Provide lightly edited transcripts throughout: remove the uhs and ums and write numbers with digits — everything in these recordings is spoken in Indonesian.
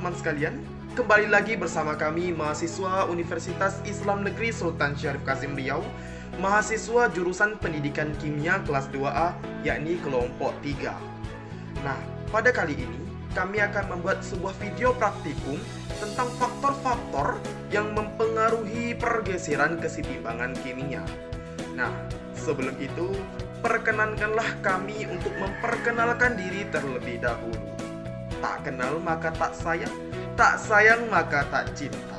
teman-teman sekalian, kembali lagi bersama kami mahasiswa Universitas Islam Negeri Sultan Syarif Kasim Riau, mahasiswa jurusan Pendidikan Kimia kelas 2A, yakni kelompok 3. Nah, pada kali ini kami akan membuat sebuah video praktikum tentang faktor-faktor yang mempengaruhi pergeseran kesetimbangan kimia. Nah, sebelum itu, perkenankanlah kami untuk memperkenalkan diri terlebih dahulu. Tak kenal maka tak sayang maka tak cinta.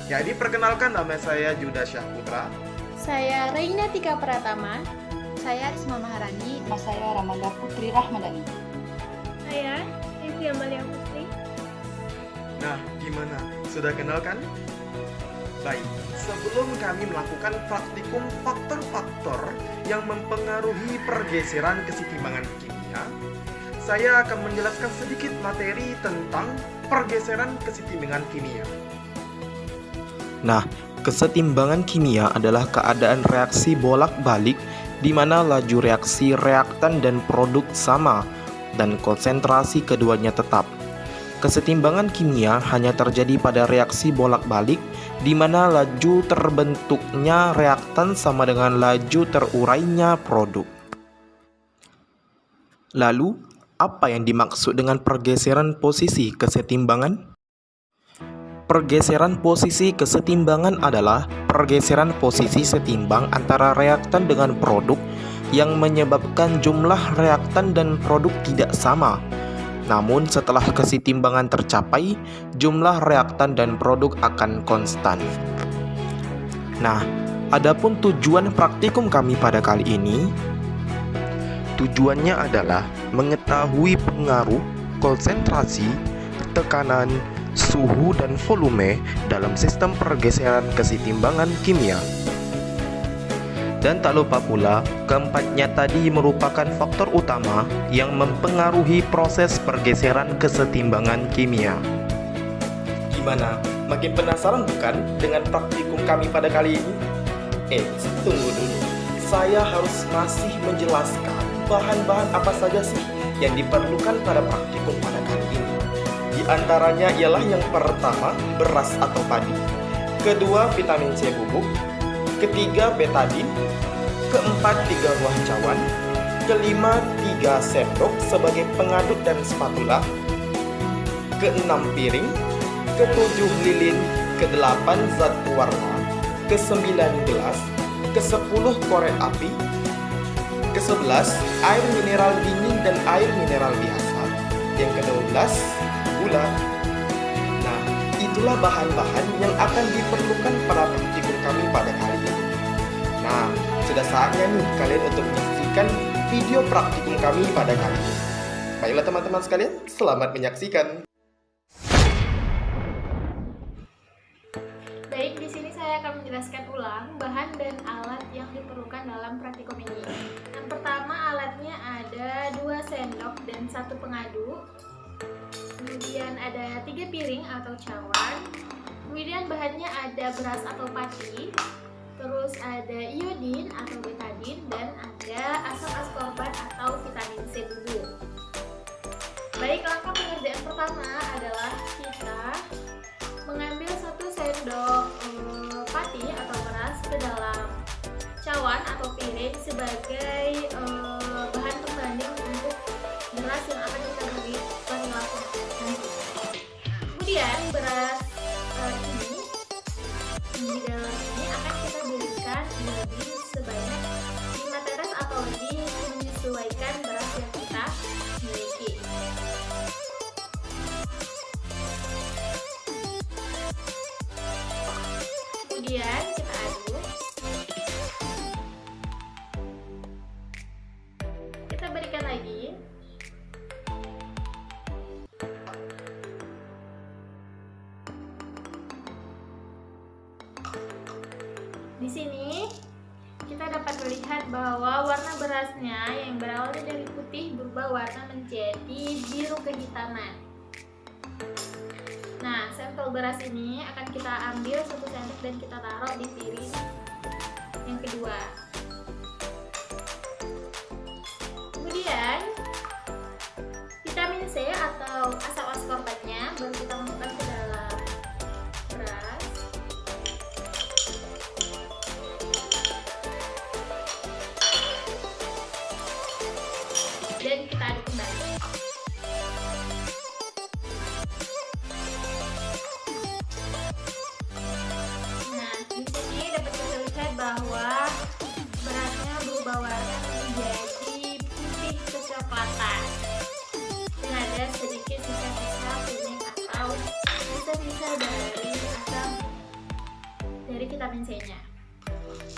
Jadi perkenalkan, nama saya Juda Syahputra. Saya Reina Tika Pratama. Saya Risma Maharani. Saya Ramanda Putri Rahmadani. Saya Ivy Amalia Putri. Nah, gimana? Sudah kenal kan? Baik, sebelum kami melakukan praktikum faktor-faktor yang mempengaruhi pergeseran kesetimbangan kimia, saya akan menjelaskan sedikit materi tentang pergeseran kesetimbangan kimia. Nah, kesetimbangan kimia adalah keadaan reaksi bolak-balik di mana laju reaksi reaktan dan produk sama dan konsentrasi keduanya tetap. Kesetimbangan kimia hanya terjadi pada reaksi bolak-balik di mana laju terbentuknya reaktan sama dengan laju terurainya produk. Lalu, apa yang dimaksud dengan pergeseran posisi kesetimbangan? Pergeseran posisi kesetimbangan adalah pergeseran posisi setimbang antara reaktan dengan produk yang menyebabkan jumlah reaktan dan produk tidak sama. Namun setelah kesetimbangan tercapai, jumlah reaktan dan produk akan konstan. Nah, adapun tujuan praktikum kami pada kali ini, tujuannya adalah mengetahui pengaruh konsentrasi, tekanan, suhu, dan volume dalam sistem pergeseran kesetimbangan kimia. Dan tak lupa pula, keempatnya tadi merupakan faktor utama yang mempengaruhi proses pergeseran kesetimbangan kimia. Gimana? Makin penasaran bukan dengan praktikum kami pada kali ini? Tunggu dulu. Saya harus masih menjelaskan bahan-bahan apa saja sih yang diperlukan pada praktikum pada kali ini. Di antaranya ialah yang pertama, beras atau padi. Kedua, vitamin C bubuk. Ketiga, betadin. Keempat, 3 buah cawan. Kelima, 3 sendok sebagai pengaduk dan spatula. Keenam, piring. Ketujuh, lilin. Kedelapan, zat pewarna. Kesembilan, gelas. Kesepuluh, korek api. Ke-11, air mineral dingin dan air mineral biasa. Yang ke-12, gula. Nah, itulah bahan-bahan yang akan diperlukan pada praktikum kami pada kali ini. Nah, sudah saatnya nih kalian untuk menyaksikan video praktikum kami pada kali ini. Baiklah teman-teman sekalian, selamat menyaksikan. Baik, di sini saya akan menjelaskan ulang bahan dan alat yang diperlukan dalam praktikum ini. Yang pertama, alatnya ada 2 sendok dan 1 pengaduk. Kemudian ada 3 piring atau cawan. Kemudian bahannya ada beras atau padi. Terus ada iodin atau betadin dan ada asam askorbat atau vitamin C bubuk. Baik, langkah pengerjaan pertama adalah kita mengambil 1 sendok padi atau beras ke dalam cawan atau piring sebagai bahan pembanding untuk beras yang akan kita beri lakukan. Kemudian beras ini di dalam ini akan kita berikan iodin sebanyak 5 tetes atau lebih menyesuaikan beras yang kita miliki. Kemudian kita aduk. Kita berikan lagi. Di sini kita dapat melihat bahwa warna berasnya yang berawal dari putih berubah warna menjadi biru kehitaman. Nah, sampel beras ini akan kita ambil 1 sendok dan kita taruh di piring yang kedua. Kemudian vitamin C atau asam askorbatnya baru kita masukkan sisa-sisa dari vitamin C-nya.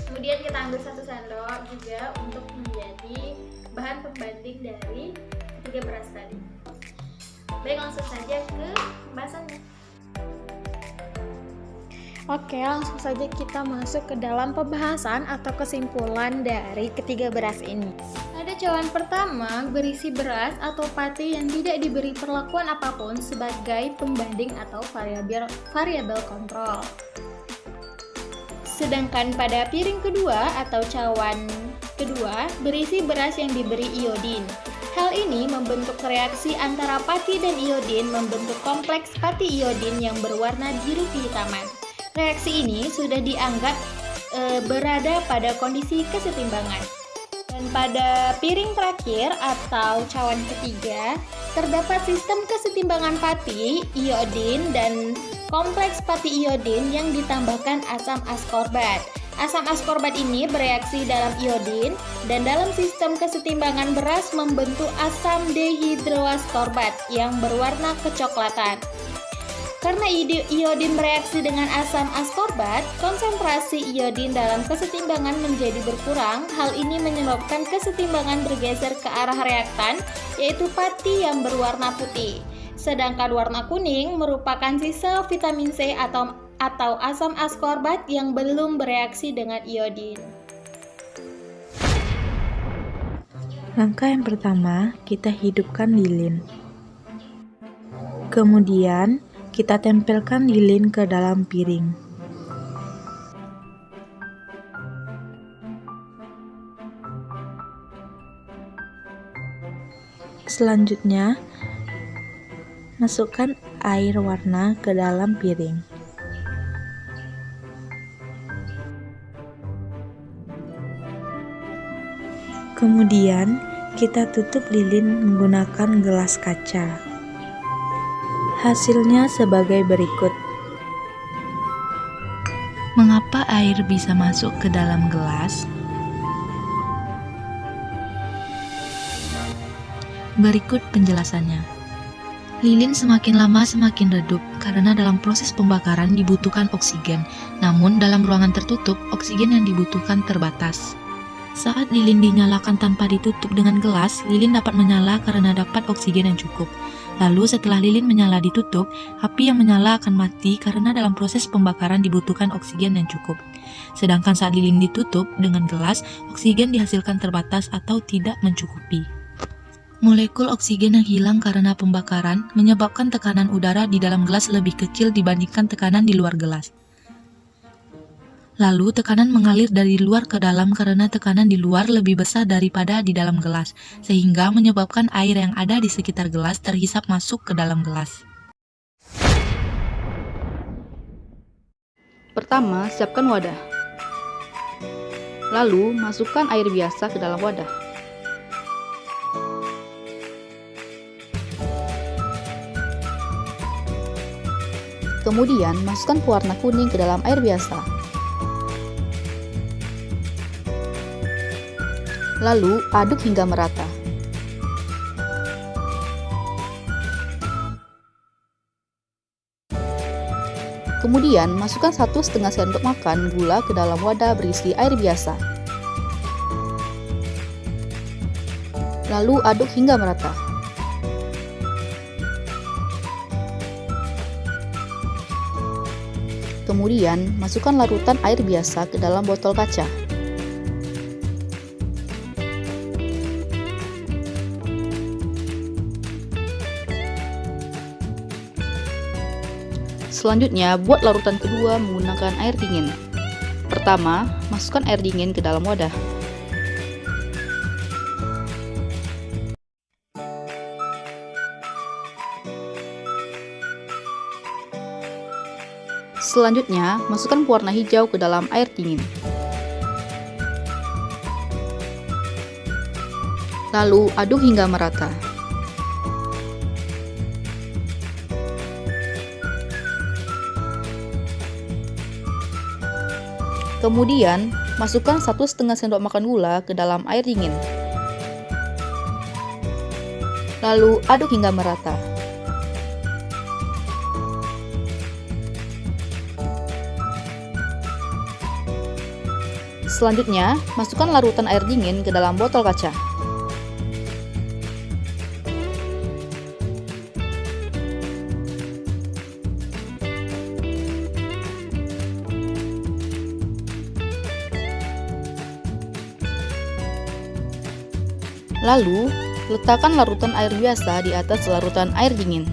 Kemudian kita ambil 1 sendok juga untuk menjadi bahan pembanding dari ketiga beras tadi. Baik, langsung saja ke pembahasannya. Oke, langsung saja kita masuk ke dalam pembahasan atau kesimpulan dari ketiga beras ini. Ada cawan pertama berisi beras atau pati yang tidak diberi perlakuan apapun sebagai pembanding atau variabel kontrol. Sedangkan pada piring kedua atau cawan kedua berisi beras yang diberi iodin. Hal ini membentuk reaksi antara pati dan iodin membentuk kompleks pati iodin yang berwarna biru kehitaman. Reaksi ini sudah dianggap berada pada kondisi kesetimbangan. Dan pada piring terakhir atau cawan ketiga terdapat sistem kesetimbangan pati, iodin, dan kompleks pati iodin yang ditambahkan asam askorbat. Asam askorbat ini bereaksi dalam iodin dan dalam sistem kesetimbangan beras membentuk asam dehidroaskorbat yang berwarna kecoklatan. Karena iodin bereaksi dengan asam askorbat, konsentrasi iodin dalam kesetimbangan menjadi berkurang. Hal ini menyebabkan kesetimbangan bergeser ke arah reaktan, yaitu pati yang berwarna putih. Sedangkan warna kuning merupakan sisa vitamin C atau asam askorbat yang belum bereaksi dengan iodin. Langkah yang pertama, kita hidupkan lilin. Kemudian, kita tempelkan lilin ke dalam piring. Selanjutnya, masukkan air warna ke dalam piring. Kemudian, kita tutup lilin menggunakan gelas kaca. Hasilnya sebagai berikut. Mengapa air bisa masuk ke dalam gelas? Berikut penjelasannya. Lilin semakin lama semakin redup karena dalam proses pembakaran dibutuhkan oksigen. Namun dalam ruangan tertutup, oksigen yang dibutuhkan terbatas. Saat lilin dinyalakan tanpa ditutup dengan gelas, lilin dapat menyala karena dapat oksigen yang cukup. Lalu setelah lilin menyala ditutup, api yang menyala akan mati karena dalam proses pembakaran dibutuhkan oksigen yang cukup. Sedangkan saat lilin ditutup dengan gelas, oksigen dihasilkan terbatas atau tidak mencukupi. Molekul oksigen yang hilang karena pembakaran menyebabkan tekanan udara di dalam gelas lebih kecil dibandingkan tekanan di luar gelas. Lalu tekanan mengalir dari luar ke dalam karena tekanan di luar lebih besar daripada di dalam gelas, sehingga menyebabkan air yang ada di sekitar gelas terhisap masuk ke dalam gelas. Pertama, siapkan wadah. Lalu, masukkan air biasa ke dalam wadah. Kemudian, masukkan pewarna kuning ke dalam air biasa. Lalu, aduk hingga merata. Kemudian, masukkan 1,5 sendok makan gula ke dalam wadah berisi air biasa. Lalu, aduk hingga merata. Kemudian, masukkan larutan air biasa ke dalam botol kaca. Selanjutnya, buat larutan kedua menggunakan air dingin. Pertama, masukkan air dingin ke dalam wadah. Selanjutnya, masukkan pewarna hijau ke dalam air dingin. Lalu, aduk hingga merata. Kemudian, masukkan 1,5 sendok makan gula ke dalam air dingin. Lalu, aduk hingga merata. Selanjutnya, masukkan larutan air dingin ke dalam botol kaca. Lalu, letakkan larutan air biasa di atas larutan air dingin.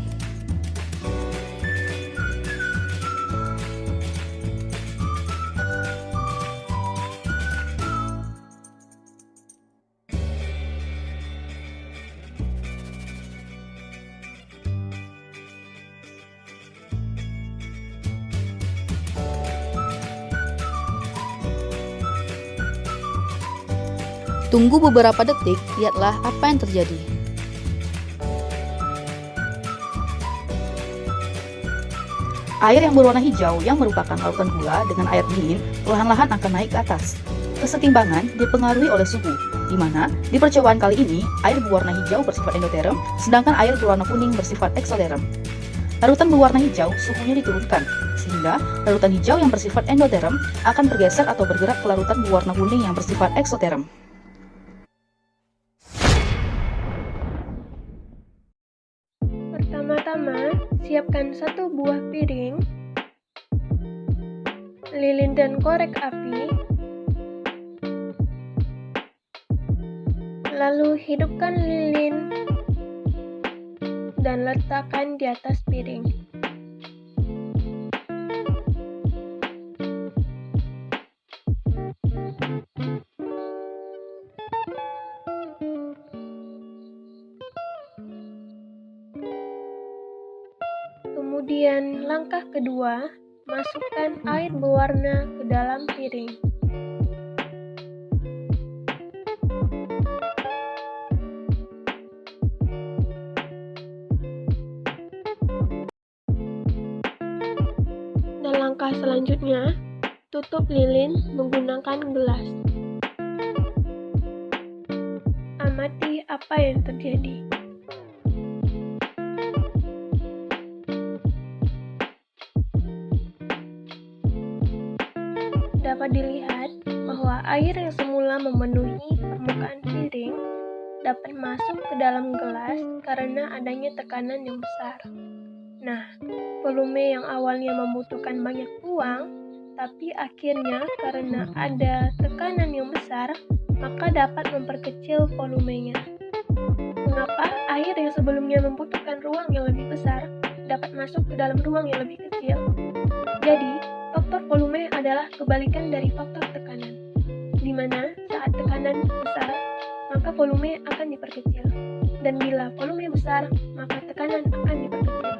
Tunggu beberapa detik, lihatlah apa yang terjadi. Air yang berwarna hijau yang merupakan larutan gula dengan air dingin perlahan-lahan akan naik ke atas. Kesetimbangan dipengaruhi oleh suhu, di mana di percobaan kali ini air berwarna hijau bersifat endoterm, sedangkan air berwarna kuning bersifat eksoterm. Larutan berwarna hijau suhunya diturunkan, sehingga larutan hijau yang bersifat endoterm akan bergeser atau bergerak ke larutan berwarna kuning yang bersifat eksoterm. Pertama-tama, siapkan 1 buah piring, lilin dan korek api, lalu hidupkan lilin dan letakkan di atas piring. Kemudian langkah kedua, masukkan air berwarna ke dalam piring. Dan langkah selanjutnya, tutup lilin menggunakan gelas. Amati apa yang terjadi. Dapat dilihat bahwa air yang semula memenuhi permukaan piring dapat masuk ke dalam gelas karena adanya tekanan yang besar. Nah, volume yang awalnya membutuhkan banyak uang, tapi akhirnya karena ada tekanan yang besar, maka dapat memperkecil volumenya. Mengapa air yang sebelumnya membutuhkan ruang yang lebih besar dapat masuk ke dalam ruang yang lebih kecil? Jadi, faktor volume adalah kebalikan dari faktor tekanan, di mana saat tekanan besar, maka volume akan diperkecil, dan bila volume besar, maka tekanan akan diperkecil.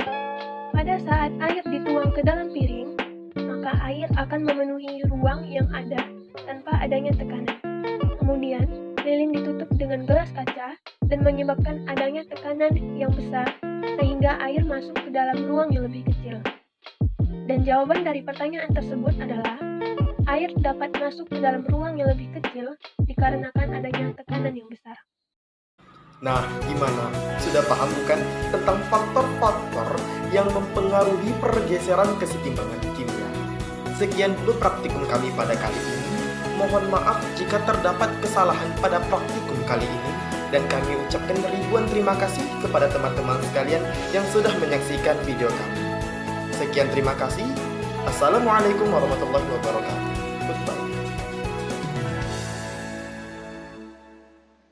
Pada saat air dituang ke dalam piring, maka air akan memenuhi ruang yang ada tanpa adanya tekanan. Kemudian, lilin ditutup dengan gelas kaca dan menyebabkan adanya tekanan yang besar sehingga air masuk ke dalam ruang yang lebih kecil. Dan jawaban dari pertanyaan tersebut adalah air dapat masuk ke dalam ruang yang lebih kecil dikarenakan adanya tekanan yang besar. Nah, gimana? Sudah paham bukan tentang faktor-faktor yang mempengaruhi pergeseran kesetimbangan kimia? Sekian dulu praktikum kami pada kali ini. Mohon maaf jika terdapat kesalahan pada praktikum kali ini, dan kami ucapkan ribuan terima kasih kepada teman-teman sekalian yang sudah menyaksikan video kami. Sekian terima kasih. Assalamualaikum warahmatullahi wabarakatuh.